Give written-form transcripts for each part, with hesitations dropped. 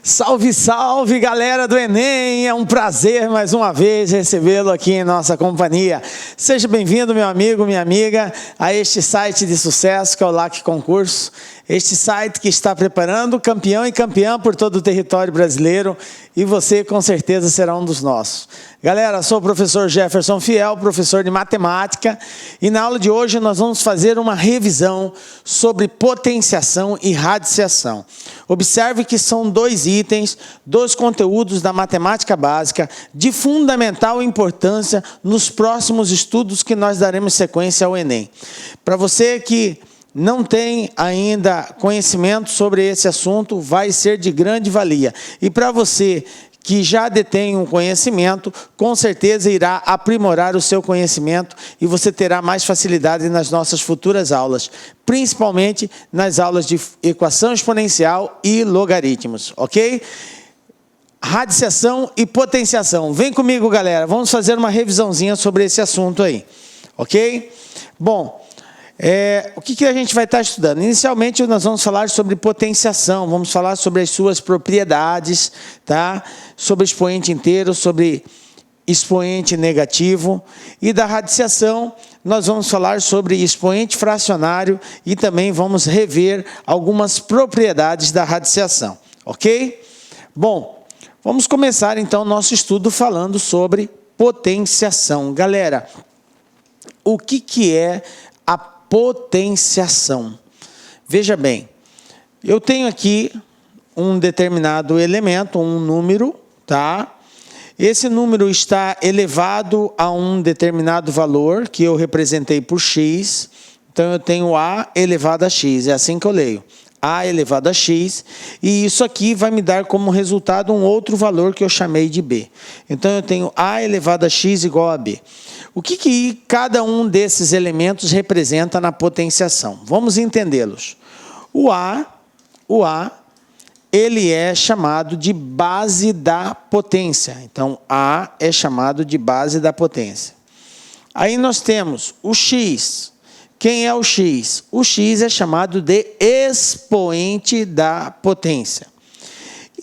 Salve, salve, galera do Enem! É um prazer mais uma vez recebê-lo aqui em nossa companhia. Seja bem-vindo, meu amigo, minha amiga, a este site de sucesso que é o LAC Concurso. Este site que está preparando campeão e campeã por todo o território brasileiro, e você com certeza será um dos nossos. Galera, sou o professor Jefferson Fiel, professor de matemática, e na aula de hoje nós vamos fazer uma revisão sobre potenciação e radiciação. Observe que são dois itens, dois conteúdos da matemática básica de fundamental importância nos próximos estudos que nós daremos sequência ao Enem. Para você que não tem ainda conhecimento sobre esse assunto, vai ser de grande valia. E para você que já detém um conhecimento, com certeza irá aprimorar o seu conhecimento e você terá mais facilidade nas nossas futuras aulas, principalmente nas aulas de equação exponencial e logaritmos, ok? Radiciação e potenciação. Vem comigo, galera, vamos fazer uma revisãozinha sobre esse assunto aí, ok? Bom, o que a gente vai estar estudando? Inicialmente, nós vamos falar sobre potenciação, vamos falar sobre as suas propriedades, tá? Sobre expoente inteiro, sobre expoente negativo. E da radiciação, nós vamos falar sobre expoente fracionário e também vamos rever algumas propriedades da radiciação, ok? Bom, vamos começar então o nosso estudo falando sobre potenciação. Galera, o que é a potenciação? Veja bem, eu tenho aqui um determinado elemento, um número, tá? Esse número está elevado a um determinado valor, que eu representei por x, então eu tenho a elevado a x, é assim que eu leio, a elevado a x, e isso aqui vai me dar como resultado um outro valor que eu chamei de b. Então eu tenho a elevado a x igual a b. O que cada um desses elementos representa na potenciação? Vamos entendê-los. O A, ele é chamado de base da potência. Então, A é chamado de base da potência. Aí nós temos o X. Quem é o X? O X é chamado de expoente da potência.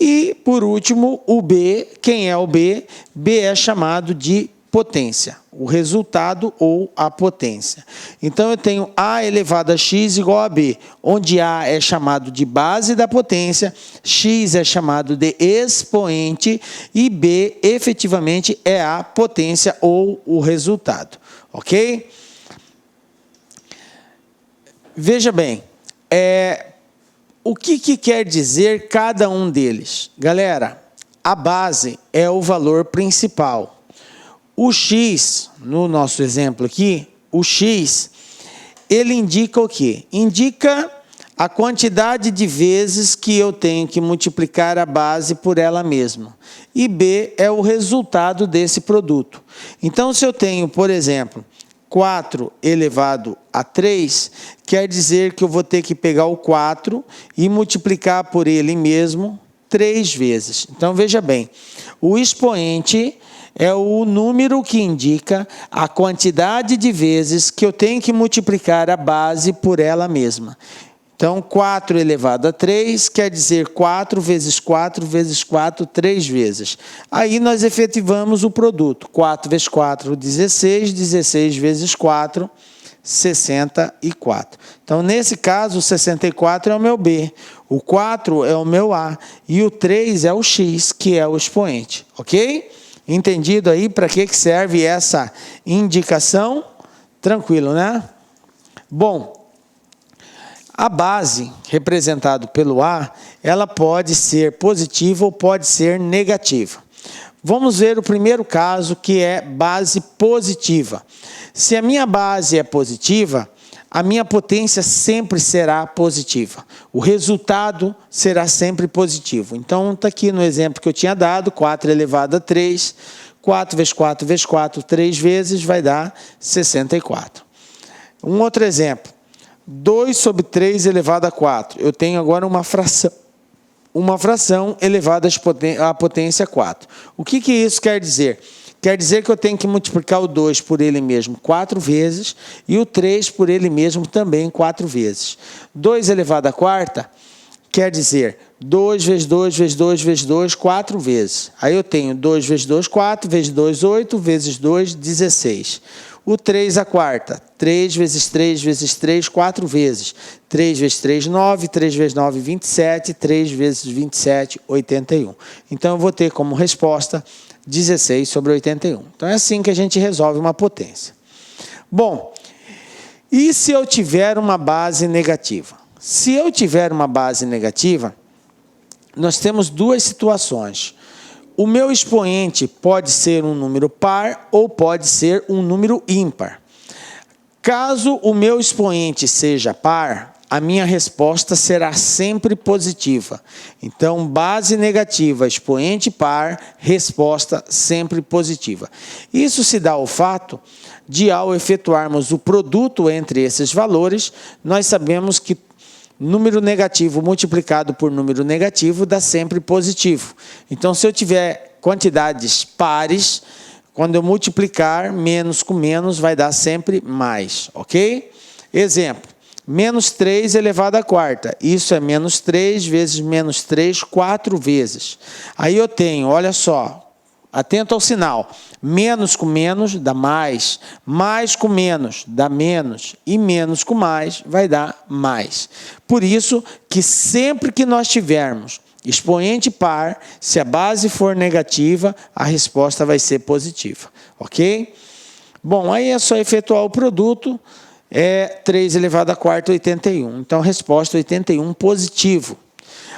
E, por último, o B. Quem é o B? B é chamado de potência, o resultado ou a potência. Então, eu tenho A elevado a x igual a B, onde A é chamado de base da potência, x é chamado de expoente e B, efetivamente, é a potência ou o resultado. Ok? Veja bem, o que quer dizer cada um deles? Galera, a base é o valor principal. O x, no nosso exemplo aqui, o x, ele indica o quê? Indica a quantidade de vezes que eu tenho que multiplicar a base por ela mesma. E b é o resultado desse produto. Então, se eu tenho, por exemplo, 4 elevado a 3, quer dizer que eu vou ter que pegar o 4 e multiplicar por ele mesmo 3 vezes. Então, veja bem, o expoente é o número que indica a quantidade de vezes que eu tenho que multiplicar a base por ela mesma. Então, 4 elevado a 3 quer dizer 4 vezes 4 vezes 4, 3 vezes. Aí nós efetivamos o produto. 4 vezes 4, 16. 16 vezes 4, 64. Então, nesse caso, o 64 é o meu B. O 4 é o meu A. E o 3 é o X, que é o expoente. Ok? Entendido aí para que serve essa indicação? Tranquilo, né? Bom, a base, representada pelo A, ela pode ser positiva ou pode ser negativa. Vamos ver o primeiro caso, que é base positiva. Se a minha base é positiva, a minha potência sempre será positiva. O resultado será sempre positivo. Então, está aqui no exemplo que eu tinha dado, 4 elevado a 3. 4 vezes 4 vezes 4, 3 vezes, vai dar 64. Um outro exemplo. 2 sobre 3 elevado a 4. Eu tenho agora uma fração elevada à potência 4. O que isso quer dizer? Quer dizer que eu tenho que multiplicar o 2 por ele mesmo 4 vezes e o 3 por ele mesmo também 4 vezes. 2 elevado à quarta quer dizer 2 vezes 2 vezes 2 vezes 2, 4 vezes. Aí eu tenho 2 vezes 2, 4, vezes 2, 8, vezes 2, 16. O 3 a quarta, 3 vezes 3 vezes 3, 4 vezes. 3 vezes 3, 9, 3 vezes 9, 27, 3 vezes 27, 81. Então eu vou ter como resposta 16 sobre 81. Então é assim que a gente resolve uma potência. Bom, e se eu tiver uma base negativa? Se eu tiver uma base negativa, nós temos duas situações. O meu expoente pode ser um número par ou pode ser um número ímpar. Caso o meu expoente seja par, a minha resposta será sempre positiva. Então, base negativa, expoente par, resposta sempre positiva. Isso se dá ao fato de, ao efetuarmos o produto entre esses valores, nós sabemos que número negativo multiplicado por número negativo dá sempre positivo. Então, se eu tiver quantidades pares, quando eu multiplicar menos com menos, vai dar sempre mais, ok? Exemplo, menos 3 elevado à quarta. Isso é menos 3 vezes menos 3, 4 vezes. Aí eu tenho, olha só, atento ao sinal, menos com menos dá mais com menos dá menos, e menos com mais vai dar mais. Por isso que sempre que nós tivermos expoente par, se a base for negativa, a resposta vai ser positiva, ok? Bom, aí é só efetuar o produto, 3 elevado à quarta, 81. Então, resposta 81 positivo.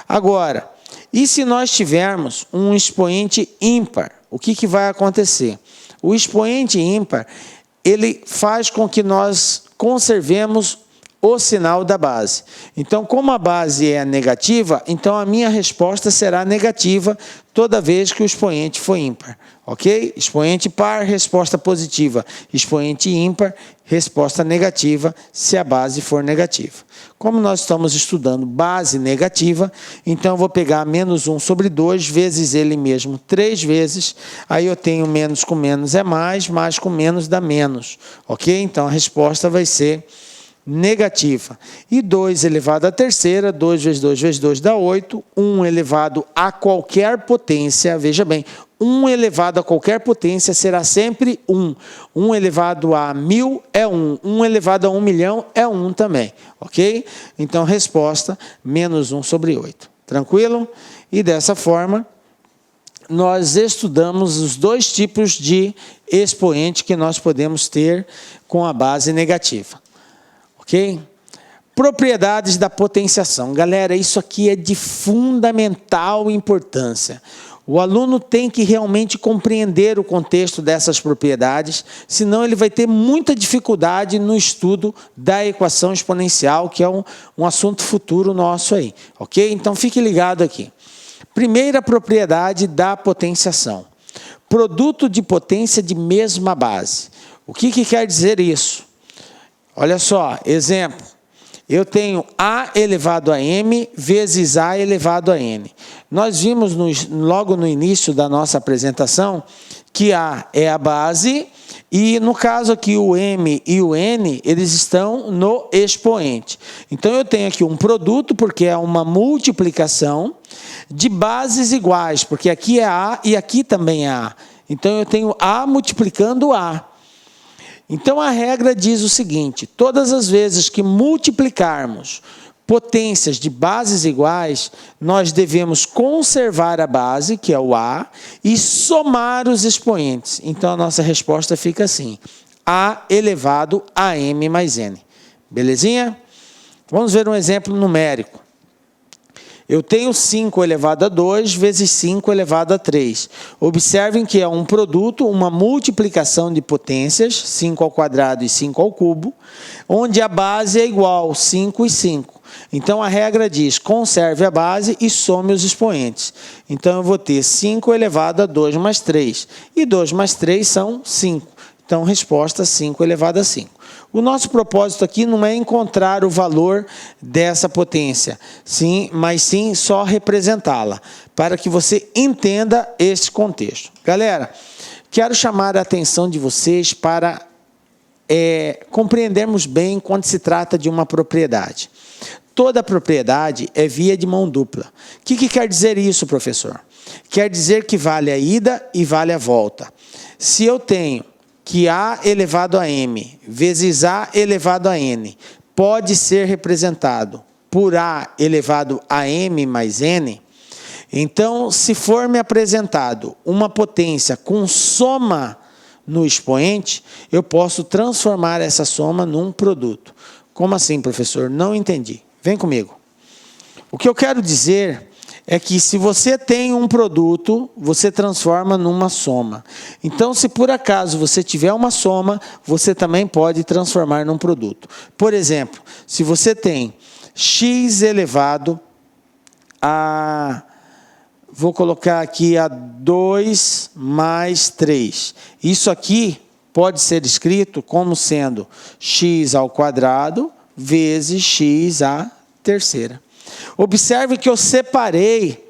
Agora, e se nós tivermos um expoente ímpar? O que vai acontecer? O expoente ímpar, ele faz com que nós conservemos o sinal da base. Então, como a base é negativa, então a minha resposta será negativa toda vez que o expoente for ímpar. Ok? Expoente par, resposta positiva. Expoente ímpar, resposta negativa, se a base for negativa. Como nós estamos estudando base negativa, então eu vou pegar menos 1 sobre 2, vezes ele mesmo 3 vezes. Aí eu tenho menos com menos é mais com menos dá menos. Ok? Então a resposta vai ser negativa. E 2 elevado à terceira, 2 vezes 2 vezes 2 dá 8. 1 elevado a qualquer potência, veja bem, 1 elevado a qualquer potência será sempre 1. 1 elevado a 1000 é 1. 1 elevado a 1 milhão é 1 também. Ok? Então, resposta, menos 1 sobre 8. Tranquilo? E dessa forma, nós estudamos os dois tipos de expoente que nós podemos ter com a base negativa. Ok? Propriedades da potenciação. Galera, isso aqui é de fundamental importância. O aluno tem que realmente compreender o contexto dessas propriedades, senão ele vai ter muita dificuldade no estudo da equação exponencial, que é um assunto futuro nosso aí. Ok? Então, fique ligado aqui. Primeira propriedade da potenciação. Produto de potência de mesma base. O que quer dizer isso? Olha só, exemplo, eu tenho A elevado a M vezes A elevado a N. Nós vimos logo no início da nossa apresentação que A é a base e no caso aqui o M e o N, eles estão no expoente. Então eu tenho aqui um produto, porque é uma multiplicação de bases iguais, porque aqui é A e aqui também é A. Então eu tenho A multiplicando A. Então, a regra diz o seguinte: todas as vezes que multiplicarmos potências de bases iguais, nós devemos conservar a base, que é o A, e somar os expoentes. Então, a nossa resposta fica assim: A elevado a M mais N. Belezinha? Vamos ver um exemplo numérico. Eu tenho 5 elevado a 2 vezes 5 elevado a 3. Observem que é um produto, uma multiplicação de potências, 5 ao quadrado e 5 ao cubo, onde a base é igual, 5 e 5. Então, a regra diz, conserve a base e some os expoentes. Então, eu vou ter 5 elevado a 2 mais 3. E 2 mais 3 são 5. Então, resposta 5 elevado a 5. O nosso propósito aqui não é encontrar o valor dessa potência, mas sim só representá-la, para que você entenda esse contexto. Galera, quero chamar a atenção de vocês para compreendermos bem quando se trata de uma propriedade. Toda propriedade é via de mão dupla. O que quer dizer isso, professor? Quer dizer que vale a ida e vale a volta. Se eu tenho que A elevado a M vezes A elevado a N pode ser representado por A elevado a M mais N, então, se for me apresentado uma potência com soma no expoente, eu posso transformar essa soma num produto. Como assim, professor? Não entendi. Vem comigo. O que eu quero dizer é que se você tem um produto, você transforma numa soma. Então, se por acaso você tiver uma soma, você também pode transformar num produto. Por exemplo, se você tem x elevado a... Vou colocar aqui a 2 mais 3. Isso aqui pode ser escrito como sendo x ao quadrado vezes x à terceira. Observe que eu separei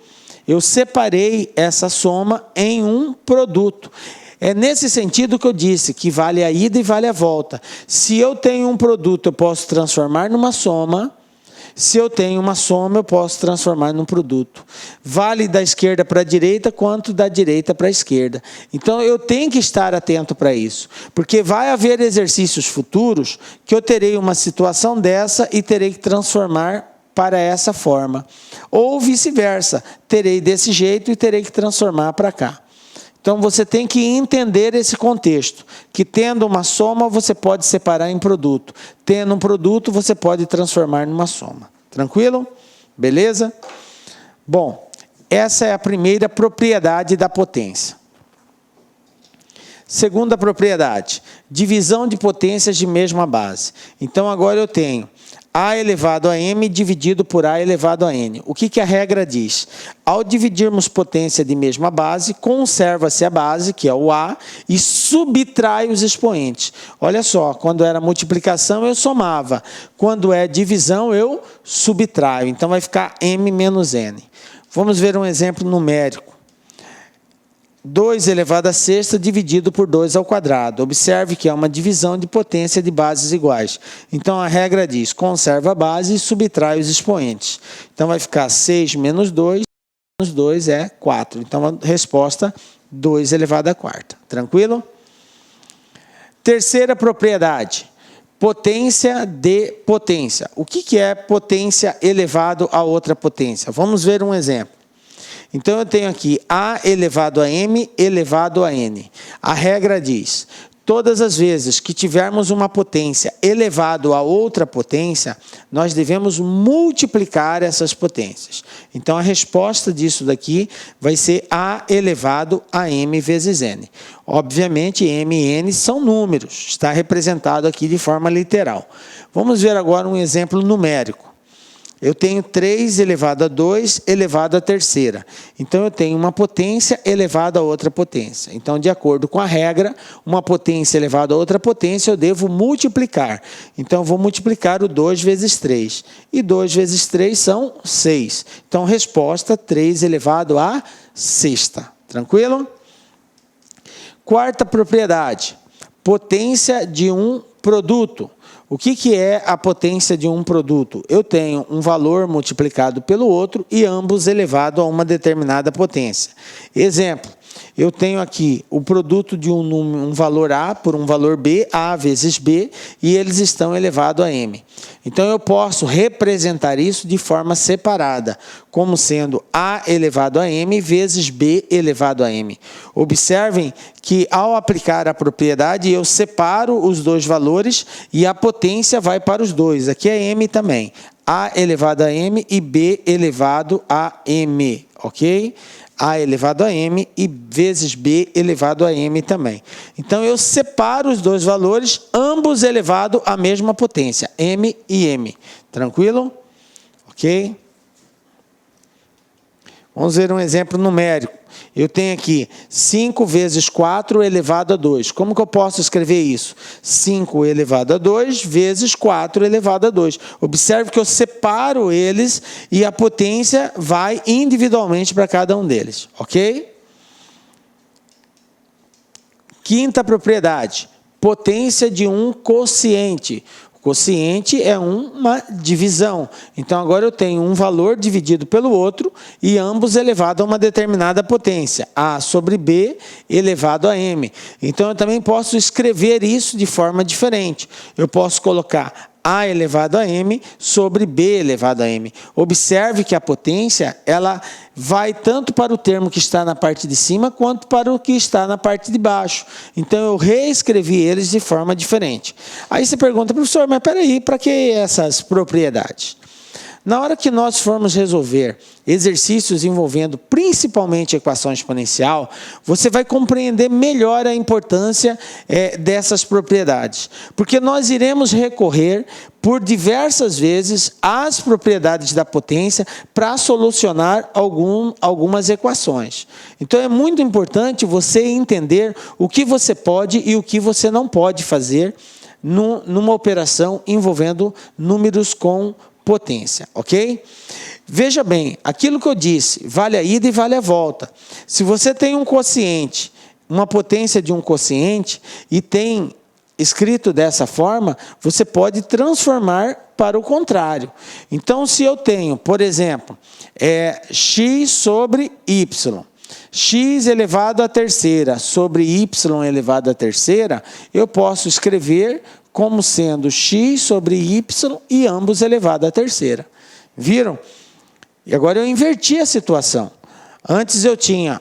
essa soma em um produto. É nesse sentido que eu disse que vale a ida e vale a volta. Se eu tenho um produto, eu posso transformar numa soma. Se eu tenho uma soma, eu posso transformar num produto. Vale da esquerda para a direita, quanto da direita para a esquerda. Então, eu tenho que estar atento para isso. Porque vai haver exercícios futuros que eu terei uma situação dessa e terei que transformar para essa forma. Ou vice-versa, terei desse jeito e terei que transformar para cá. Então, você tem que entender esse contexto, que tendo uma soma, você pode separar em produto. Tendo um produto, você pode transformar numa soma. Tranquilo? Beleza? Bom, essa é a primeira propriedade da potência. Segunda propriedade, divisão de potências de mesma base. Então, agora eu tenho A elevado a M dividido por A elevado a N. O que a regra diz? Ao dividirmos potência de mesma base, conserva-se a base, que é o A, e subtrai os expoentes. Olha só, quando era multiplicação, eu somava. Quando é divisão, eu subtraio. Então, vai ficar M menos N. Vamos ver um exemplo numérico. 2 elevado a sexta dividido por 2 ao quadrado. Observe que é uma divisão de potência de bases iguais. Então, a regra diz, conserva a base e subtrai os expoentes. Então, vai ficar 6 menos 2 é 4. Então, a resposta, 2 elevado à quarta. Tranquilo? Terceira propriedade, potência de potência. O que é potência elevado a outra potência? Vamos ver um exemplo. Então, eu tenho aqui A elevado a M elevado a N. A regra diz, todas as vezes que tivermos uma potência elevado a outra potência, nós devemos multiplicar essas potências. Então, a resposta disso daqui vai ser A elevado a M vezes N. Obviamente, M e N são números, está representado aqui de forma literal. Vamos ver agora um exemplo numérico. Eu tenho 3 elevado a 2 elevado à terceira. Então, eu tenho uma potência elevada a outra potência. Então, de acordo com a regra, uma potência elevada a outra potência, eu devo multiplicar. Então, eu vou multiplicar o 2 vezes 3. E 2 vezes 3 são 6. Então, resposta, 3 elevado à sexta. Tranquilo? Quarta propriedade, potência de um produto. O que é a potência de um produto? Eu tenho um valor multiplicado pelo outro e ambos elevado a uma determinada potência. Exemplo, eu tenho aqui o produto de um valor A por um valor B, A vezes B, e eles estão elevados a M. Então, eu posso representar isso de forma separada, como sendo A elevado a M vezes B elevado a M. Observem que, ao aplicar a propriedade, eu separo os dois valores e a potência vai para os dois. Aqui é M também. A elevado a M e B elevado a M, ok? A elevado a M e vezes B elevado a M também. Então, eu separo os dois valores, ambos elevados à mesma potência, M e M. Tranquilo? Ok? Vamos ver um exemplo numérico. Eu tenho aqui 5 vezes 4 elevado a 2. Como que eu posso escrever isso? 5 elevado a 2 vezes 4 elevado a 2. Observe que eu separo eles e a potência vai individualmente para cada um deles. Ok? Quinta propriedade, potência de um quociente. O Quociente é uma divisão. Então, agora eu tenho um valor dividido pelo outro e ambos elevado a uma determinada potência. A sobre B elevado a M. Então, eu também posso escrever isso de forma diferente. Eu posso colocar A elevado a M sobre B elevado a M. Observe que a potência, ela vai tanto para o termo que está na parte de cima, quanto para o que está na parte de baixo. Então, eu reescrevi eles de forma diferente. Aí você pergunta, professor, mas peraí, para que essas propriedades? Na hora que nós formos resolver exercícios envolvendo principalmente equação exponencial, você vai compreender melhor a importância dessas propriedades. Porque nós iremos recorrer por diversas vezes às propriedades da potência para solucionar algumas equações. Então é muito importante você entender o que você pode e o que você não pode fazer numa operação envolvendo números com potência, ok? Veja bem, aquilo que eu disse, vale a ida e vale a volta. Se você tem um quociente, uma potência de um quociente, e tem escrito dessa forma, você pode transformar para o contrário. Então, se eu tenho, por exemplo, x sobre y, x elevado à terceira sobre y elevado à terceira, eu posso escrever como sendo x sobre y e ambos elevado à terceira. Viram? E agora eu inverti a situação. Antes eu tinha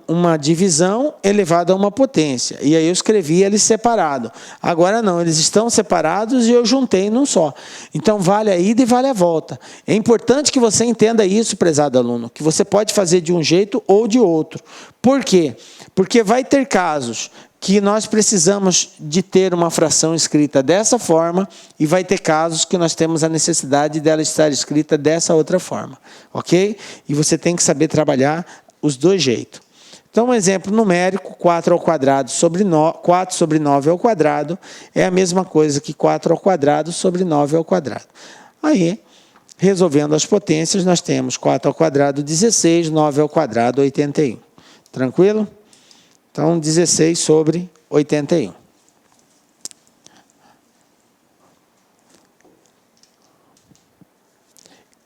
uma divisão elevada a uma potência. E aí eu escrevi eles separados. Agora não, eles estão separados e eu juntei num só. Então vale a ida e vale a volta. É importante que você entenda isso, prezado aluno, que você pode fazer de um jeito ou de outro. Por quê? Porque vai ter casos que nós precisamos de ter uma fração escrita dessa forma e vai ter casos que nós temos a necessidade dela estar escrita dessa outra forma, ok? E você tem que saber trabalhar os dois jeitos. Então, um exemplo numérico, 4 ao quadrado sobre 4 sobre 9 ao quadrado é a mesma coisa que 4 ao quadrado sobre 9 ao quadrado. Aí, resolvendo as potências, nós temos 4 ao quadrado, 16, 9 ao quadrado, 81. Tranquilo? Então, 16 sobre 81.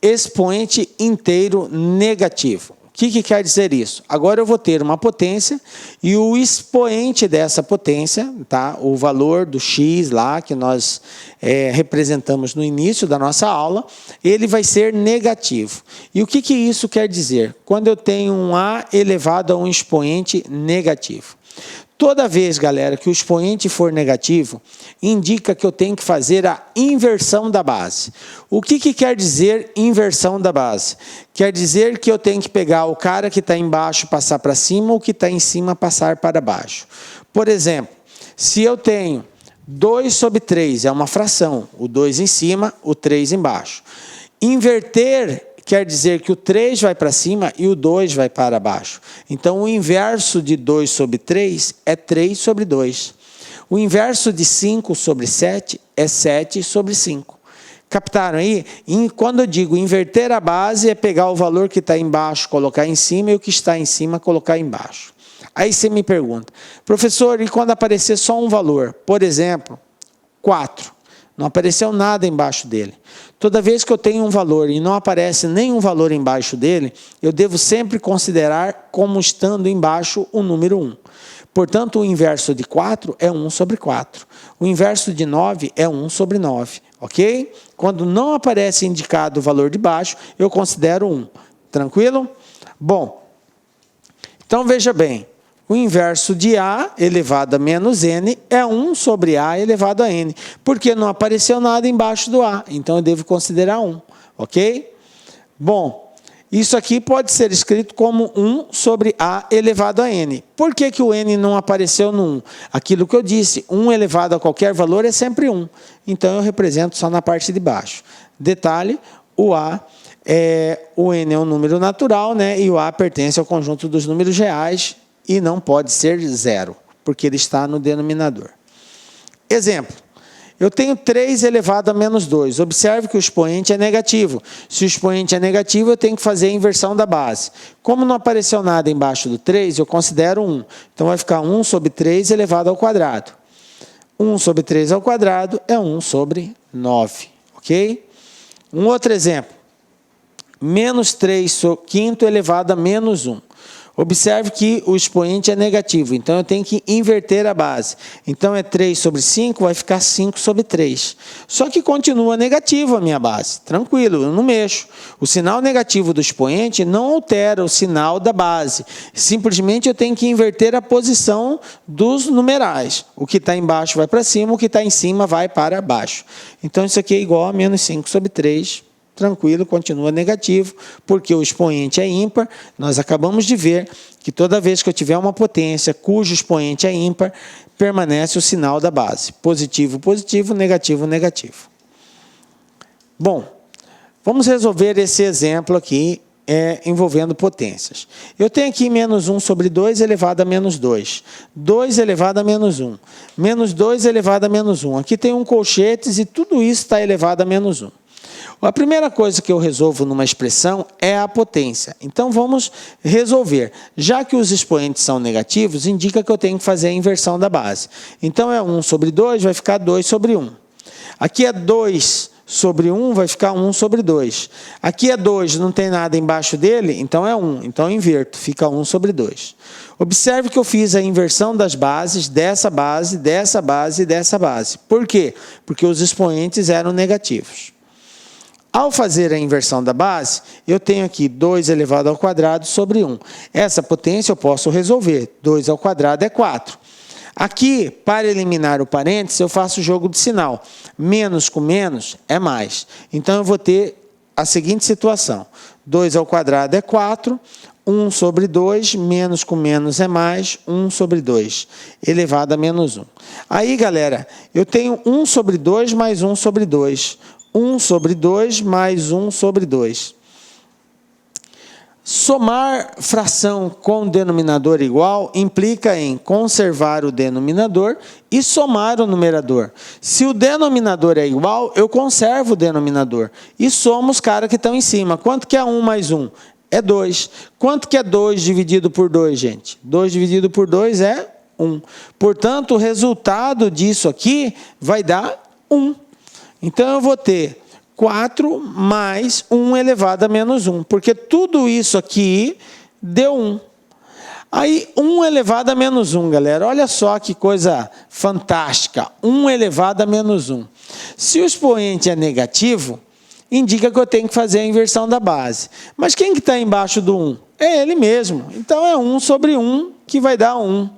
Expoente inteiro negativo. O que quer dizer isso? Agora eu vou ter uma potência e o expoente dessa potência, tá? O valor do x lá que nós representamos no início da nossa aula, ele vai ser negativo. E o que isso quer dizer? Quando eu tenho um a elevado a um expoente negativo. Toda vez, galera, que o expoente for negativo, indica que eu tenho que fazer a inversão da base. O que quer dizer inversão da base? Quer dizer que eu tenho que pegar o cara que está embaixo e passar para cima, ou o que está em cima passar para baixo. Por exemplo, se eu tenho 2 sobre 3, é uma fração, o 2 em cima, o 3 embaixo. Inverter quer dizer que o 3 vai para cima e o 2 vai para baixo. Então, o inverso de 2 sobre 3 é 3 sobre 2. O inverso de 5 sobre 7 é 7 sobre 5. Captaram aí? E quando eu digo inverter a base, é pegar o valor que está embaixo, colocar em cima, e o que está em cima, colocar embaixo. Aí você me pergunta, professor, e quando aparecer só um valor? Por exemplo, 4. Não apareceu nada embaixo dele. Toda vez que eu tenho um valor e não aparece nenhum valor embaixo dele, eu devo sempre considerar como estando embaixo o número 1. Portanto, o inverso de 4 é 1 sobre 4. O inverso de 9 é 1 sobre 9. Ok? Quando não aparece indicado o valor de baixo, eu considero 1. Tranquilo? Bom, então veja bem. O inverso de A elevado a menos N é 1 sobre A elevado a N. Porque não apareceu nada embaixo do A. Então, eu devo considerar 1. Ok? Bom, isso aqui pode ser escrito como 1 sobre A elevado a N. Por que o N não apareceu no 1? Aquilo que eu disse, 1 elevado a qualquer valor é sempre 1. Então, eu represento só na parte de baixo. Detalhe, o N é um número natural, né? E o A pertence ao conjunto dos números reais, e não pode ser 0, porque ele está no denominador. Exemplo, eu tenho 3 elevado a menos 2. Observe que o expoente é negativo. Se o expoente é negativo, eu tenho que fazer a inversão da base. Como não apareceu nada embaixo do 3, eu considero 1. Então, vai ficar 1 sobre 3 elevado ao quadrado. 1 sobre 3 ao quadrado é 1 sobre 9, ok? Um outro exemplo. Menos 3 quinto elevado a menos 1. Observe que o expoente é negativo, então eu tenho que inverter a base. Então é 3 sobre 5, vai ficar 5 sobre 3. Só que continua negativo a minha base. Tranquilo, eu não mexo. O sinal negativo do expoente não altera o sinal da base. Simplesmente eu tenho que inverter a posição dos numerais. O que está embaixo vai para cima, o que está em cima vai para baixo. Então isso aqui é igual a menos 5 sobre 3. Tranquilo, continua negativo, porque o expoente é ímpar. Nós acabamos de ver que toda vez que eu tiver uma potência cujo expoente é ímpar, permanece o sinal da base. Positivo, positivo, negativo, negativo. Bom, vamos resolver esse exemplo aqui envolvendo potências. Eu tenho aqui menos 1 sobre 2 elevado a menos 2. 2 elevado a menos 1. Menos 2 elevado a menos 1. Aqui tem um colchetes e tudo isso está elevado a menos 1. A primeira coisa que eu resolvo numa expressão é a potência. Então, vamos resolver. Já que os expoentes são negativos, indica que eu tenho que fazer a inversão da base. Então, é 1 sobre 2, vai ficar 2 sobre 1. Aqui é 2 sobre 1, vai ficar 1 sobre 2. Aqui é 2, não tem nada embaixo dele, então é 1. Então, eu inverto, fica 1 sobre 2. Observe que eu fiz a inversão das bases, dessa base, dessa base e dessa base. Por quê? Porque os expoentes eram negativos. Ao fazer a inversão da base, eu tenho aqui 2 elevado ao quadrado sobre 1. Essa potência eu posso resolver. 2 ao quadrado é 4. Aqui, para eliminar o parênteses, eu faço o jogo de sinal. Menos com menos é mais. Então, eu vou ter a seguinte situação. 2 ao quadrado é 4. 1 sobre 2, menos com menos é mais, 1 sobre 2, elevado a menos 1. Aí, galera, eu tenho 1 sobre 2 mais 1 sobre 2. 1 sobre 2 mais 1 sobre 2. Somar fração com denominador igual implica em conservar o denominador e somar o numerador. Se o denominador é igual, eu conservo o denominador e somo os caras que estão em cima. Quanto que é 1 mais 1? É 2. Quanto que é 2 dividido por 2, gente? 2 dividido por 2 é 1. Portanto, o resultado disso aqui vai dar 1. Então, eu vou ter 4 mais 1 elevado a menos 1, porque tudo isso aqui deu 1. Aí, 1 elevado a menos 1, galera, olha só que coisa fantástica. 1 elevado a menos 1. Se o expoente é negativo, indica que eu tenho que fazer a inversão da base. Mas quem que está embaixo do 1? É ele mesmo. Então, é 1 sobre 1 que vai dar 1.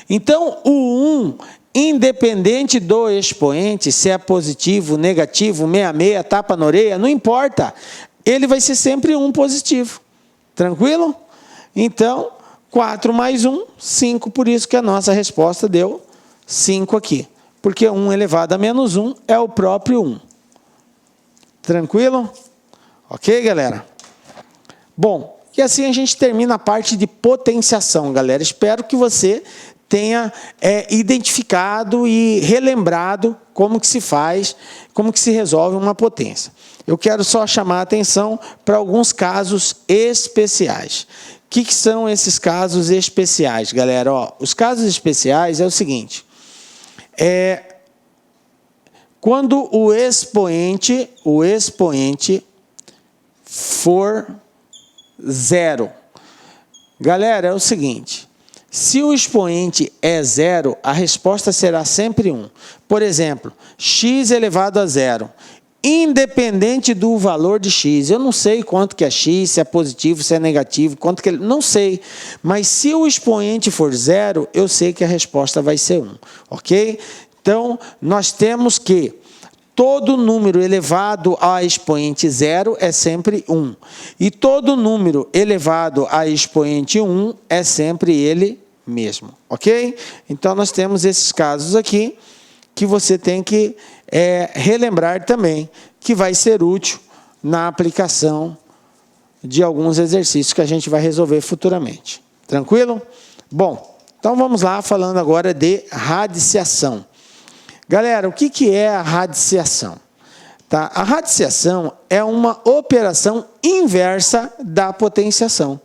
Então, o 1... independente do expoente, se é positivo, negativo, meia-meia, tapa na orelha, não importa. Ele vai ser sempre 1 positivo. Tranquilo? Então, 4 mais 1, 5. Por isso que a nossa resposta deu 5 aqui. Porque 1 elevado a menos 1 é o próprio 1. Tranquilo? Ok, galera? Bom, e assim a gente termina a parte de potenciação, galera. Espero que você tenha identificado e relembrado como que se faz, como que se resolve uma potência. Eu quero só chamar a atenção para alguns casos especiais. O que são esses casos especiais, galera? Ó, os casos especiais é o seguinte, quando o expoente for 0. Galera, é o seguinte, se o expoente é 0, a resposta será sempre 1. Por exemplo, x elevado a 0. Independente do valor de x, eu não sei quanto que é x, se é positivo, se é negativo, quanto que não sei. Mas se o expoente for 0, eu sei que a resposta vai ser 1. Ok? Então, nós temos que todo número elevado a expoente 0 é sempre 1. E todo número elevado a expoente 1 é sempre ele mesmo. Ok? Então, nós temos esses casos aqui que você tem que relembrar também, que vai ser útil na aplicação de alguns exercícios que a gente vai resolver futuramente. Tranquilo? Bom, então vamos lá falando agora de radiciação. Galera, o que é a radiciação? Tá? A radiciação é uma operação inversa da potenciação.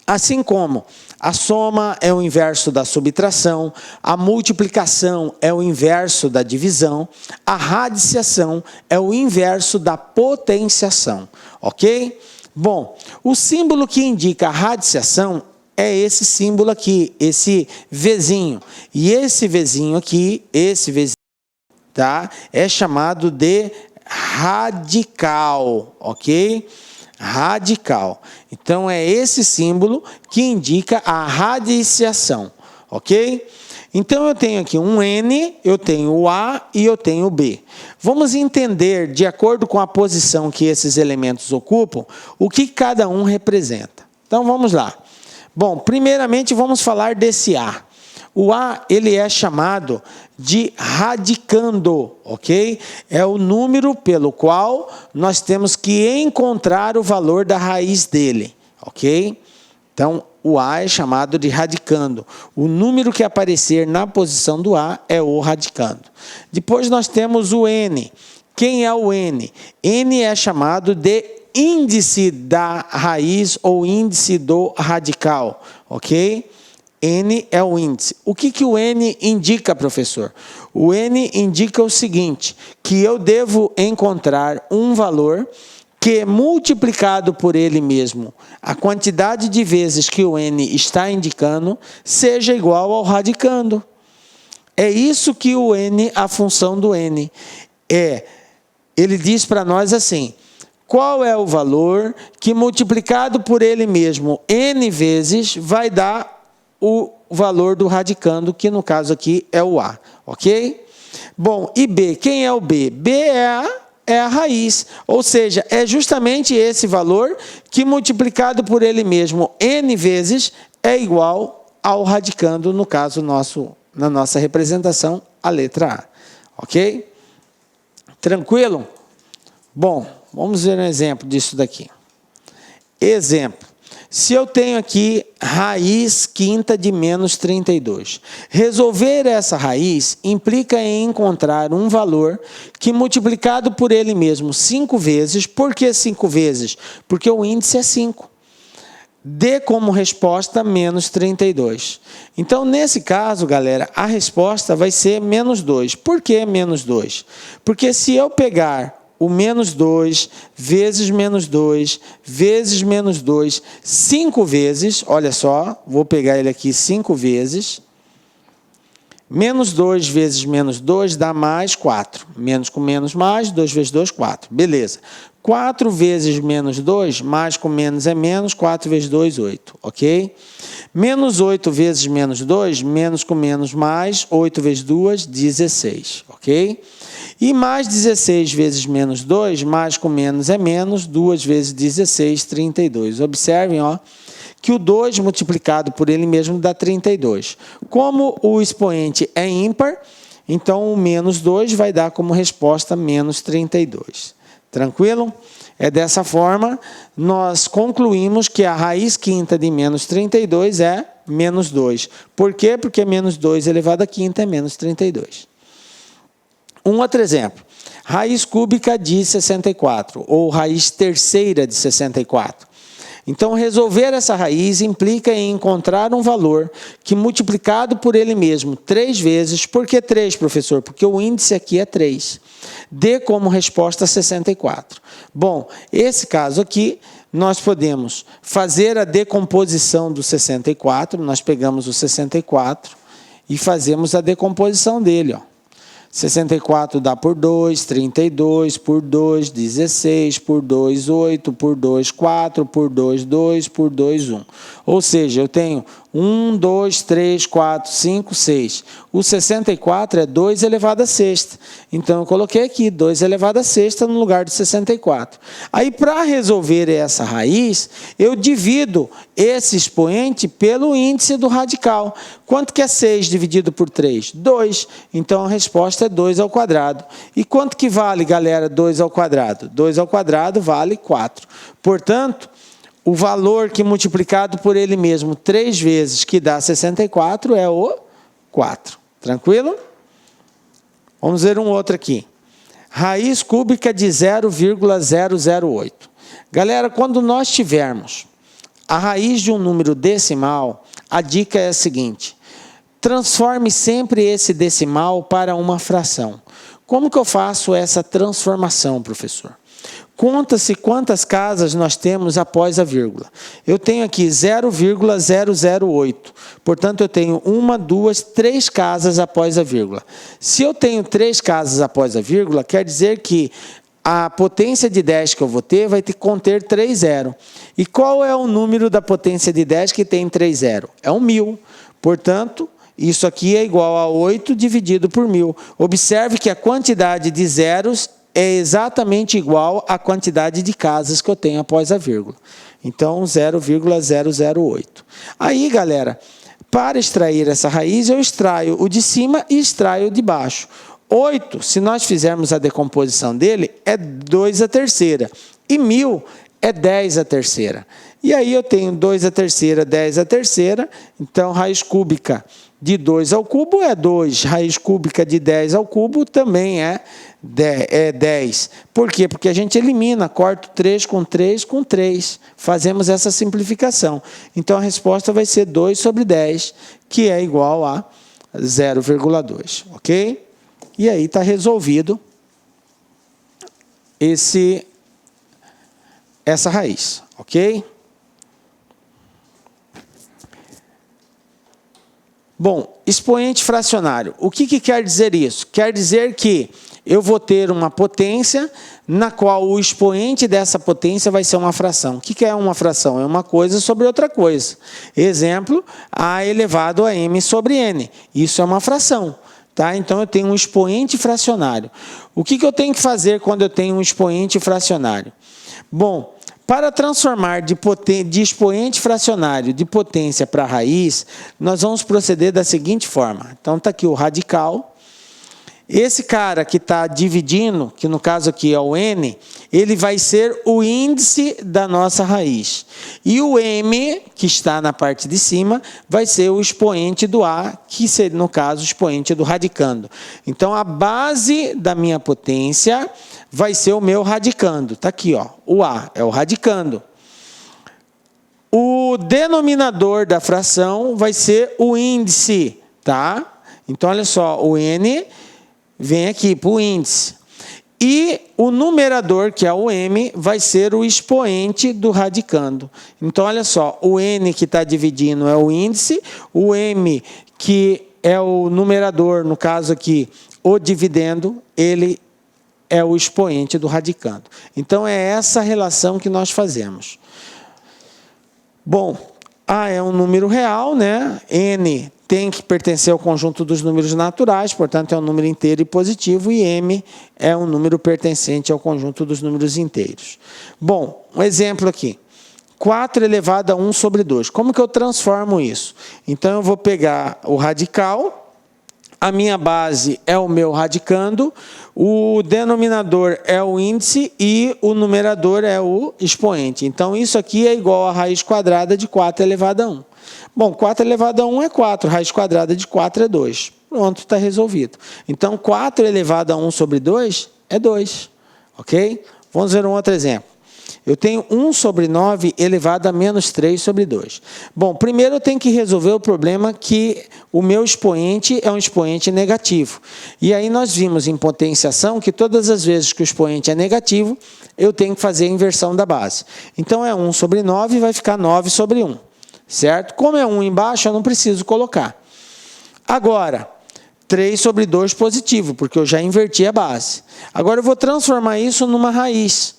Assim como a soma é o inverso da subtração, a multiplicação é o inverso da divisão, a radiciação é o inverso da potenciação, ok? Bom, o símbolo que indica a radiciação é esse símbolo aqui, esse Vzinho. E esse Vzinho aqui, tá? É chamado de radical, ok? Radical. Então, é esse símbolo que indica a radiciação, ok? Então, eu tenho aqui um N, eu tenho o A e eu tenho o B. Vamos entender, de acordo com a posição que esses elementos ocupam, o que cada um representa. Então, vamos lá. Bom, primeiramente, vamos falar desse A. O A, ele é chamado de radicando, ok? É o número pelo qual nós temos que encontrar o valor da raiz dele, ok? Então, o A é chamado de radicando. O número que aparecer na posição do A é o radicando. Depois nós temos o N. Quem é o N? N é chamado de índice da raiz ou índice do radical, ok? N é o índice. O que o N indica, professor? O N indica o seguinte, que eu devo encontrar um valor que, multiplicado por ele mesmo, a quantidade de vezes que o N está indicando, seja igual ao radicando. É isso que o N, a função do N, é. Ele diz para nós assim, qual é o valor que, multiplicado por ele mesmo, N vezes, vai dar o valor do radicando, que no caso aqui é o A, ok? Bom, e B, quem é o B? B é a raiz, ou seja, é justamente esse valor que, multiplicado por ele mesmo N vezes, é igual ao radicando, no caso nosso, na nossa representação, a letra A, ok? Tranquilo? Bom, vamos ver um exemplo disso daqui. Exemplo. Se eu tenho aqui raiz quinta de menos 32, resolver essa raiz implica em encontrar um valor que, multiplicado por ele mesmo 5 vezes, por que 5 vezes? Porque o índice é 5. Dê como resposta menos 32. Então, nesse caso, galera, a resposta vai ser menos 2. Por que menos 2? Porque se eu pegar o menos 2, vezes menos 2, vezes menos 2, 5 vezes, olha só, vou pegar ele aqui 5 vezes, menos 2 vezes menos 2 dá mais 4. Menos com menos mais, 2 vezes 2, 4. Beleza. 4 vezes menos 2, mais com menos é menos, 4 vezes 2, 8, ok? Menos 8 vezes menos 2, menos com menos mais, 8 vezes 2, 16, ok? E mais 16 vezes menos 2, mais com menos é menos, 2 vezes 16, 32. Observem, ó, que o 2 multiplicado por ele mesmo dá 32. Como o expoente é ímpar, então o menos 2 vai dar como resposta menos 32. Tranquilo? É dessa forma, nós concluímos que a raiz quinta de menos 32 é menos 2. Por quê? Porque menos 2 elevado à quinta é menos 32. Um outro exemplo, raiz cúbica de 64, ou raiz terceira de 64. Então, resolver essa raiz implica em encontrar um valor que, multiplicado por ele mesmo 3 vezes, por que 3, professor? Porque o índice aqui é 3. Dê como resposta 64. Bom, esse caso aqui, nós podemos fazer a decomposição do 64, nós pegamos o 64 e fazemos a decomposição dele, ó. 64 dá por 2, 32, por 2, 16, por 2, 8, por 2, 4, por 2, 2, por 2, 1. Ou seja, eu tenho 1, 2, 3, 4, 5, 6. O 64 é 2 elevado a sexta. Então, eu coloquei aqui 2 elevado a sexta no lugar de 64. Aí, para resolver essa raiz, eu divido esse expoente pelo índice do radical. Quanto que é 6 dividido por 3? 2. Então, a resposta é 2 ao quadrado. E quanto que vale, galera, 2 ao quadrado? 2 ao quadrado vale 4. Portanto, o valor que, multiplicado por ele mesmo 3 vezes, que dá 64, é o 4. Tranquilo? Vamos ver um outro aqui. Raiz cúbica de 0,008. Galera, quando nós tivermos a raiz de um número decimal, a dica é a seguinte: transforme sempre esse decimal para uma fração. Como que eu faço essa transformação, professor? Conta-se quantas casas nós temos após a vírgula. Eu tenho aqui 0,008. Portanto, eu tenho 1, 2, 3 casas após a vírgula. Se eu tenho 3 casas após a vírgula, quer dizer que a potência de 10 que eu vou ter vai ter que conter 3 zeros. E qual é o número da potência de 10 que tem 3 zeros? É 1000. Portanto, isso aqui é igual a 8 dividido por 1000. Observe que a quantidade de zeros é exatamente igual à quantidade de casas que eu tenho após a vírgula. Então, 0,008. Aí, galera, para extrair essa raiz, eu extraio o de cima e extraio o de baixo. 8, se nós fizermos a decomposição dele, é 2 a terceira. E 1000 é 10 a terceira. E aí eu tenho 2 a terceira, 10 a terceira. Então, raiz cúbica de 2 ao cubo é 2. Raiz cúbica de 10 ao cubo também é 10. Por quê? Porque a gente elimina, corta 3 com 3 com 3. Fazemos essa simplificação. Então, a resposta vai ser 2 sobre 10, que é igual a 0,2. Ok? E aí está resolvido essa raiz. Ok? Bom, expoente fracionário. O que quer dizer isso? Quer dizer que eu vou ter uma potência na qual o expoente dessa potência vai ser uma fração. O que é uma fração? É uma coisa sobre outra coisa. Exemplo, A elevado a M sobre N. Isso é uma fração. Tá? Então, eu tenho um expoente fracionário. O que eu tenho que fazer quando eu tenho um expoente fracionário? Bom, para transformar de expoente fracionário de potência para raiz, nós vamos proceder da seguinte forma. Então, está aqui o radical. Esse cara que está dividindo, que no caso aqui é o N, ele vai ser o índice da nossa raiz. E o M, que está na parte de cima, vai ser o expoente do A, que seria, no caso, o expoente do radicando. Então, a base da minha potência vai ser o meu radicando. Está aqui, ó, o A é o radicando. O denominador da fração vai ser o índice, tá? Então, olha só, o N vem aqui para o índice. E o numerador, que é o M, vai ser o expoente do radicando. Então, olha só, o N que está dividindo é o índice, o M, que é o numerador, no caso aqui, o dividendo, ele é o expoente do radicando. Então, é essa relação que nós fazemos. Bom, A é um número real, né? N tem que pertencer ao conjunto dos números naturais, portanto, é um número inteiro e positivo, e M é um número pertencente ao conjunto dos números inteiros. Bom, um exemplo aqui. 4 elevado a 1 sobre 2. Como que eu transformo isso? Então, eu vou pegar o radical, a minha base é o meu radicando, o denominador é o índice e o numerador é o expoente. Então, isso aqui é igual a raiz quadrada de 4 elevado a 1. Bom, 4 elevado a 1 é 4, raiz quadrada de 4 é 2. Pronto, está resolvido. Então, 4 elevado a 1 sobre 2 é 2. Ok? Vamos ver um outro exemplo. Eu tenho 1 sobre 9 elevado a menos 3 sobre 2. Bom, primeiro eu tenho que resolver o problema que o meu expoente é um expoente negativo. E aí nós vimos em potenciação que todas as vezes que o expoente é negativo, eu tenho que fazer a inversão da base. Então, é 1 sobre 9 e vai ficar 9 sobre 1. Certo? Como é 1 embaixo, eu não preciso colocar. Agora, 3 sobre 2 positivo, porque eu já inverti a base. Agora, eu vou transformar isso numa raiz,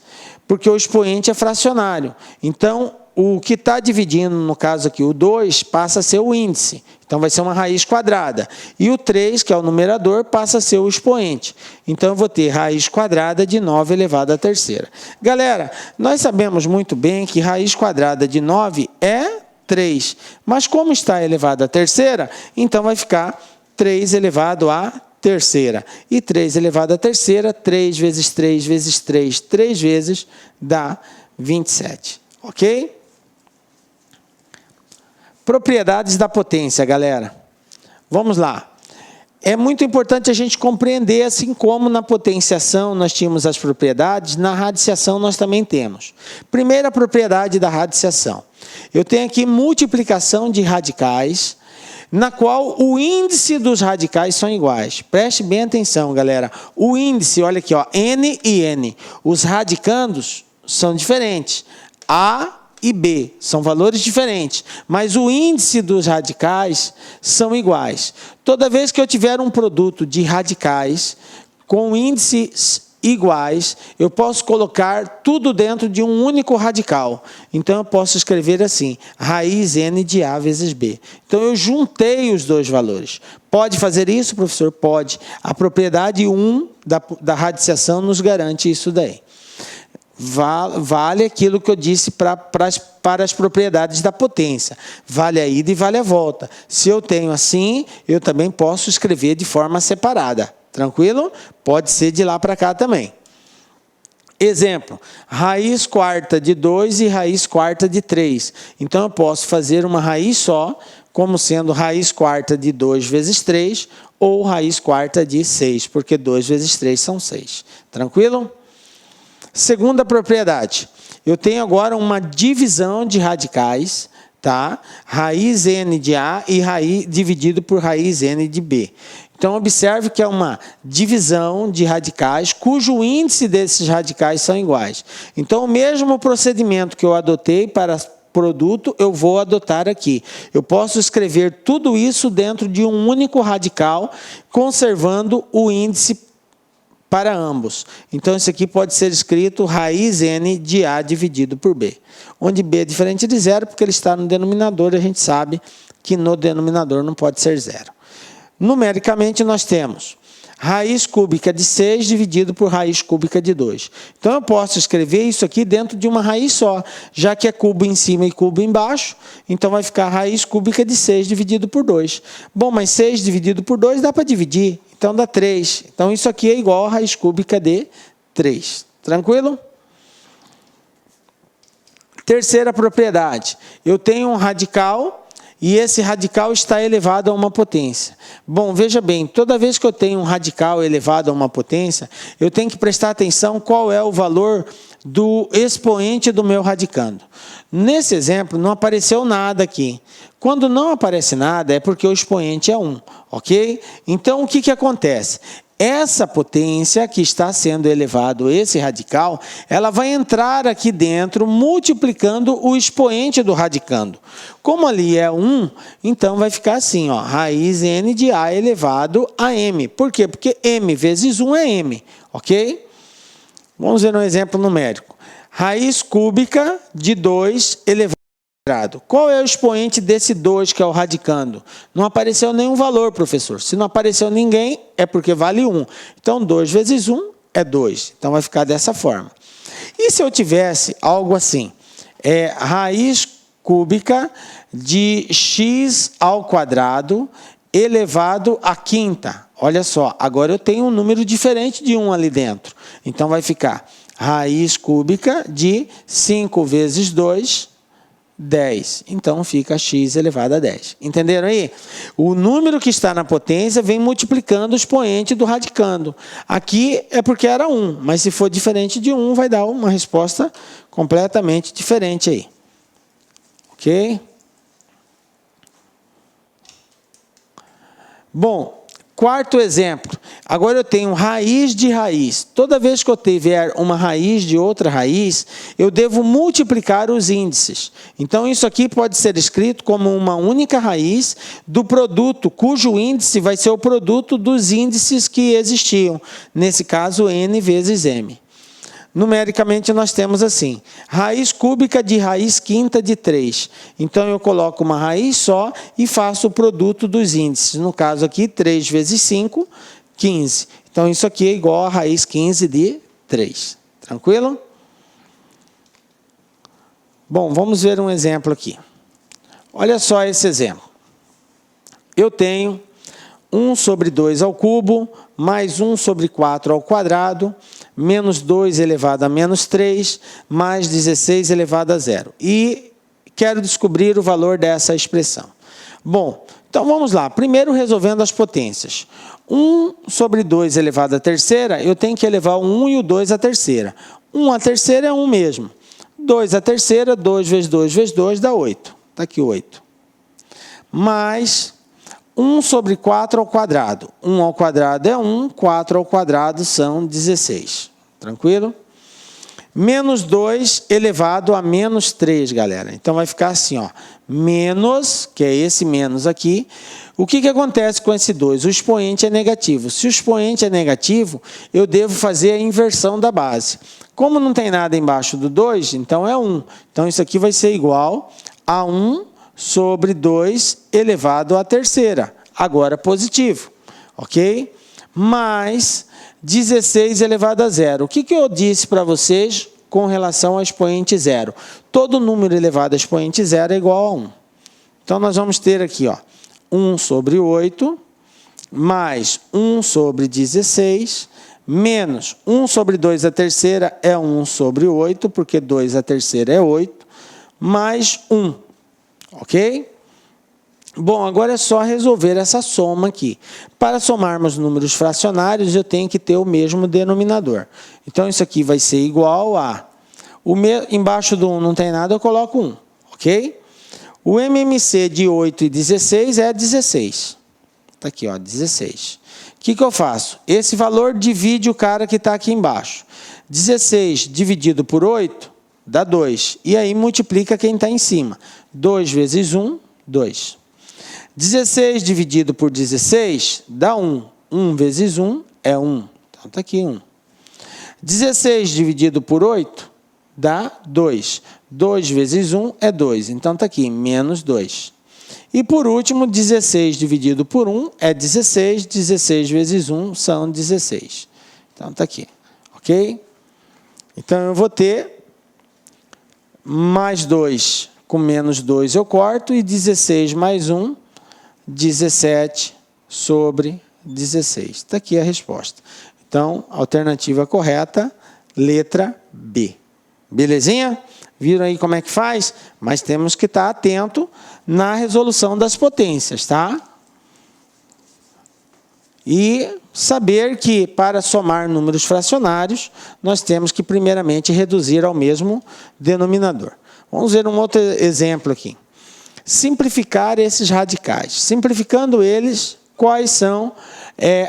porque o expoente é fracionário. Então, o que está dividindo, no caso aqui, o 2, passa a ser o índice. Então, vai ser uma raiz quadrada. E o 3, que é o numerador, passa a ser o expoente. Então, eu vou ter raiz quadrada de 9 elevado à terceira. Galera, nós sabemos muito bem que raiz quadrada de 9 é 3. Mas como está elevado à terceira, então vai ficar 3 elevado à terceira. E 3 elevado à terceira, 3 vezes 3 vezes 3, 3 vezes, dá 27. Ok? Propriedades da potência, galera. Vamos lá. é muito importante a gente compreender, assim como na potenciação nós tínhamos as propriedades, na radiciação nós também temos. Primeira propriedade da radiciação. Eu tenho aqui multiplicação de radicais, na qual o índice dos radicais são iguais. Preste bem atenção, galera. O índice, olha aqui, ó, N e N. Os radicandos são diferentes. A e B são valores diferentes, mas o índice dos radicais são iguais. Toda vez que eu tiver um produto de radicais com índices iguais, eu posso colocar tudo dentro de um único radical. Então, eu posso escrever assim, raiz N de A vezes B. Então, eu juntei os dois valores. Pode fazer isso, professor? Pode. A propriedade 1 da radiciação nos garante isso daí. Vale aquilo que eu disse para as propriedades da potência. Vale a ida e vale a volta. Se eu tenho assim, eu também posso escrever de forma separada. Tranquilo? Pode ser de lá para cá também. Exemplo, raiz quarta de 2 e raiz quarta de 3. Então, eu posso fazer uma raiz só, como sendo raiz quarta de 2 vezes 3, ou raiz quarta de 6, porque 2 vezes 3 são 6. Tranquilo? Segunda propriedade, eu tenho agora uma divisão de radicais, tá? Raiz N de A e raiz dividido por raiz N de B. Então, observe que é uma divisão de radicais cujo índice desses radicais são iguais. Então, o mesmo procedimento que eu adotei para produto, eu vou adotar aqui. Eu posso escrever tudo isso dentro de um único radical, conservando o índice para ambos. Então, isso aqui pode ser escrito raiz N de A dividido por B. Onde B é diferente de zero, porque ele está no denominador, e a gente sabe que no denominador não pode ser zero. Numericamente, nós temos raiz cúbica de 6 dividido por raiz cúbica de 2. Então, eu posso escrever isso aqui dentro de uma raiz só, já que é cubo em cima e cubo embaixo, então vai ficar raiz cúbica de 6 dividido por 2. Bom, mas 6 dividido por 2 dá para dividir, então dá 3. Então, isso aqui é igual a raiz cúbica de 3. Tranquilo? Terceira propriedade, eu tenho um radical e esse radical está elevado a uma potência. Bom, veja bem, toda vez que eu tenho um radical elevado a uma potência, eu tenho que prestar atenção qual é o valor do expoente do meu radicando. Nesse exemplo, não apareceu nada aqui. Quando não aparece nada, é porque o expoente é 1, ok? Então, o que acontece? Essa potência que está sendo elevado, esse radical, ela vai entrar aqui dentro, multiplicando o expoente do radicando. Como ali é 1, então vai ficar assim, ó, raiz N de A elevado a M. Por quê? Porque M vezes 1 é M, ok? Vamos ver um exemplo numérico. Raiz cúbica de 2 elevado a quadrado. Qual é o expoente desse 2 que é o radicando? Não apareceu nenhum valor, professor. Se não apareceu ninguém, é porque vale 1. Então, 2 vezes 1 é 2. Então, vai ficar dessa forma. E se eu tivesse algo assim? Raiz cúbica de x ao quadrado elevado à quinta. Olha só, agora eu tenho um número diferente de 1 ali dentro. Então, vai ficar raiz cúbica de 5 vezes 2, 10. Então, fica x elevado a 10. Entenderam aí? O número que está na potência vem multiplicando o expoente do radicando. Aqui é porque era 1, mas se for diferente de 1, vai dar uma resposta completamente diferente aí. Ok? Bom, quarto exemplo. Agora eu tenho raiz de raiz. Toda vez que eu tiver uma raiz de outra raiz, eu devo multiplicar os índices. Então, isso aqui pode ser escrito como uma única raiz do produto, cujo índice vai ser o produto dos índices que existiam. Nesse caso, N vezes M. Numericamente, nós temos assim, raiz cúbica de raiz quinta de 3. Então, eu coloco uma raiz só e faço o produto dos índices. No caso aqui, 3 vezes 5, 15. Então, isso aqui é igual a raiz 15 de 3. Tranquilo? Bom, vamos ver um exemplo aqui. Olha só esse exemplo. Eu tenho 1 sobre 2 ao cubo, mais 1 sobre 4 ao quadrado, menos 2 elevado a menos 3, mais 16 elevado a 0. E quero descobrir o valor dessa expressão. Bom, Então, vamos lá. Primeiro, resolvendo as potências. 1 sobre 2 elevado à terceira, eu tenho que elevar o 1 e o 2 à terceira. 1 à terceira é 1 mesmo. 2 à terceira, 2 vezes 2 vezes 2 dá 8. Está aqui 8. Mais 1 sobre 4 ao quadrado. 1 ao quadrado é 1, 4 ao quadrado são 16. Tranquilo? Menos 2 elevado a menos 3, galera. Então, vai ficar assim, ó. Menos, que é esse menos aqui. O que acontece com esse 2? O expoente é negativo. Se o expoente é negativo, eu devo fazer a inversão da base. Como não tem nada embaixo do 2, então é 1. Então, isso aqui vai ser igual a 1 sobre 2 elevado à terceira. Agora, positivo. Ok? Mais 16 elevado a zero. O que eu disse para vocês com relação ao expoente zero? Todo número elevado a expoente zero é igual a 1. Então, nós vamos ter aqui, ó, 1 sobre 8, mais 1 sobre 16, menos 1 sobre 2 à terceira é 1 sobre 8, porque 2 à terceira é 8, mais 1. Ok? Bom, agora é só resolver essa soma aqui. Para somarmos números fracionários, eu tenho que ter o mesmo denominador. Então, isso aqui vai ser igual a... Embaixo do 1 não tem nada, eu coloco 1. Ok? O MMC de 8 e 16 é 16. Está aqui, ó, 16. O que eu faço? Esse valor divide o cara que está aqui embaixo. 16 dividido por 8 dá 2. E aí multiplica quem está em cima. 2 vezes 1, 2. 16 dividido por 16 dá 1. 1 vezes 1 é 1. Então, está aqui 1. 16 dividido por 8 dá 2. 2 vezes 1 é 2. Então, está aqui, menos 2. E, por último, 16 dividido por 1 é 16. 16 vezes 1 são 16. Então, está aqui. Ok? Então, eu vou ter mais 2 com menos 2 eu corto. E 16 mais 1... 17 sobre 16. Está aqui a resposta. Então, alternativa correta, letra B. Belezinha? Viram aí como é que faz? Mas temos que estar atento na resolução das potências, tá? E saber que, para somar números fracionários, nós temos que, primeiramente, reduzir ao mesmo denominador. Vamos ver um outro exemplo aqui. Simplificar esses radicais. Simplificando eles, quais são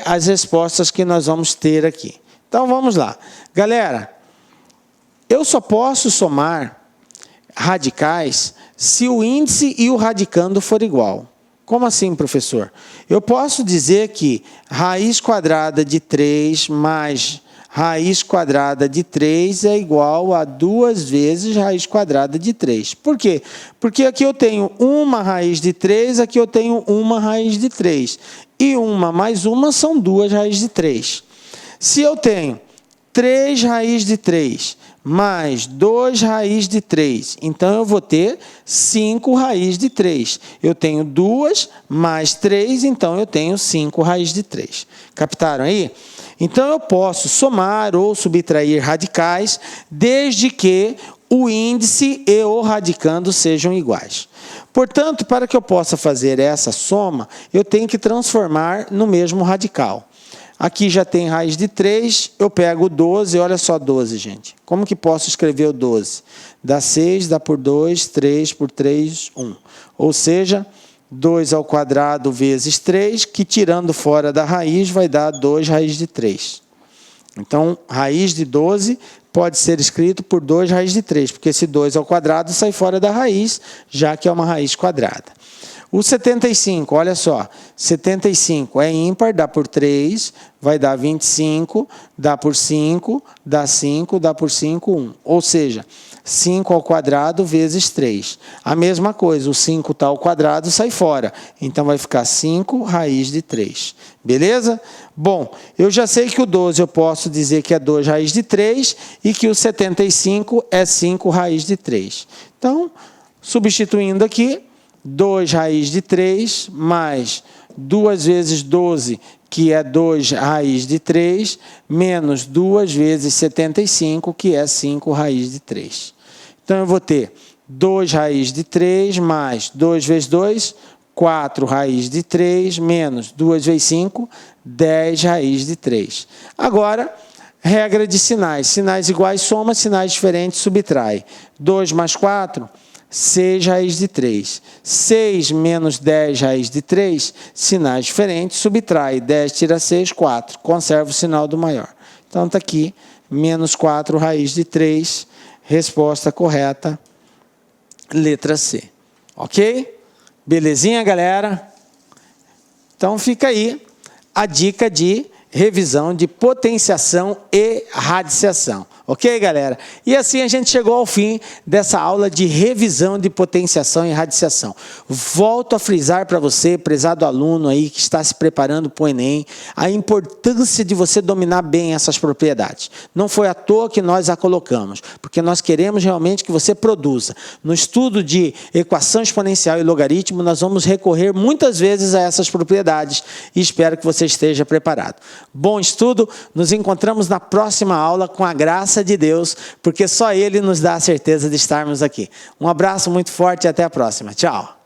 as respostas que nós vamos ter aqui? Então, vamos lá. Galera, eu só posso somar radicais se o índice e o radicando for igual. Como assim, professor? Eu posso dizer que raiz quadrada de 3 mais raiz quadrada de 3 é igual a 2 vezes raiz quadrada de 3. Por quê? Porque aqui eu tenho uma raiz de 3, aqui eu tenho uma raiz de 3. E uma mais uma são 2 raízes de 3. Se eu tenho 3 raiz de 3 mais 2 raiz de 3, então eu vou ter 5 raiz de 3. Eu tenho 2 mais 3, então eu tenho 5 raiz de 3. Captaram aí? Então, eu posso somar ou subtrair radicais, desde que o índice e o radicando sejam iguais. Portanto, para que eu possa fazer essa soma, eu tenho que transformar no mesmo radical. Aqui já tem raiz de 3, eu pego o 12, olha só 12, gente. Como que posso escrever o 12? Dá 6, dá por 2, 3 por 3, 1. Ou seja, 2 ao quadrado vezes 3, que tirando fora da raiz vai dar 2 raiz de 3. Então, raiz de 12 pode ser escrito por 2 raiz de 3, porque esse 2 ao quadrado sai fora da raiz, já que é uma raiz quadrada. O 75, olha só, 75 é ímpar, dá por 3, vai dar 25, dá por 5, dá 5, dá por 5, 1. Ou seja, 5 ao quadrado vezes 3. A mesma coisa, o 5 está ao quadrado, sai fora. Então, vai ficar 5 raiz de 3. Beleza? Bom, eu já sei que o 12 eu posso dizer que é 2 raiz de 3 e que o 75 é 5 raiz de 3. Então, substituindo aqui, 2 raiz de 3 mais 2 vezes 12, que é 2 raiz de 3, menos 2 vezes 75, que é 5 raiz de 3. Então, eu vou ter 2 raiz de 3 mais 2 vezes 2, 4 raiz de 3 menos 2 vezes 5, 10 raiz de 3. Agora, regra de sinais. Sinais iguais soma, sinais diferentes subtrai. 2 mais 4, 6 raiz de 3. 6 menos 10 raiz de 3, sinais diferentes, subtrai. 10 tira 6, 4. Conserva o sinal do maior. Então, está aqui, menos 4 raiz de 3. Resposta correta, letra C. Ok? Belezinha, galera? Então, fica aí a dica de revisão de potenciação e radiciação. Ok, galera? E assim a gente chegou ao fim dessa aula de revisão de potenciação e radiciação. Volto a frisar para você, prezado aluno aí que está se preparando para o Enem, a importância de você dominar bem essas propriedades. Não foi à toa que nós a colocamos, porque nós queremos realmente que você produza. No estudo de equação exponencial e logaritmo, nós vamos recorrer muitas vezes a essas propriedades e espero que você esteja preparado. Bom estudo, nos encontramos na próxima aula com a graça de Deus, porque só Ele nos dá a certeza de estarmos aqui. Um abraço muito forte e até a próxima. Tchau!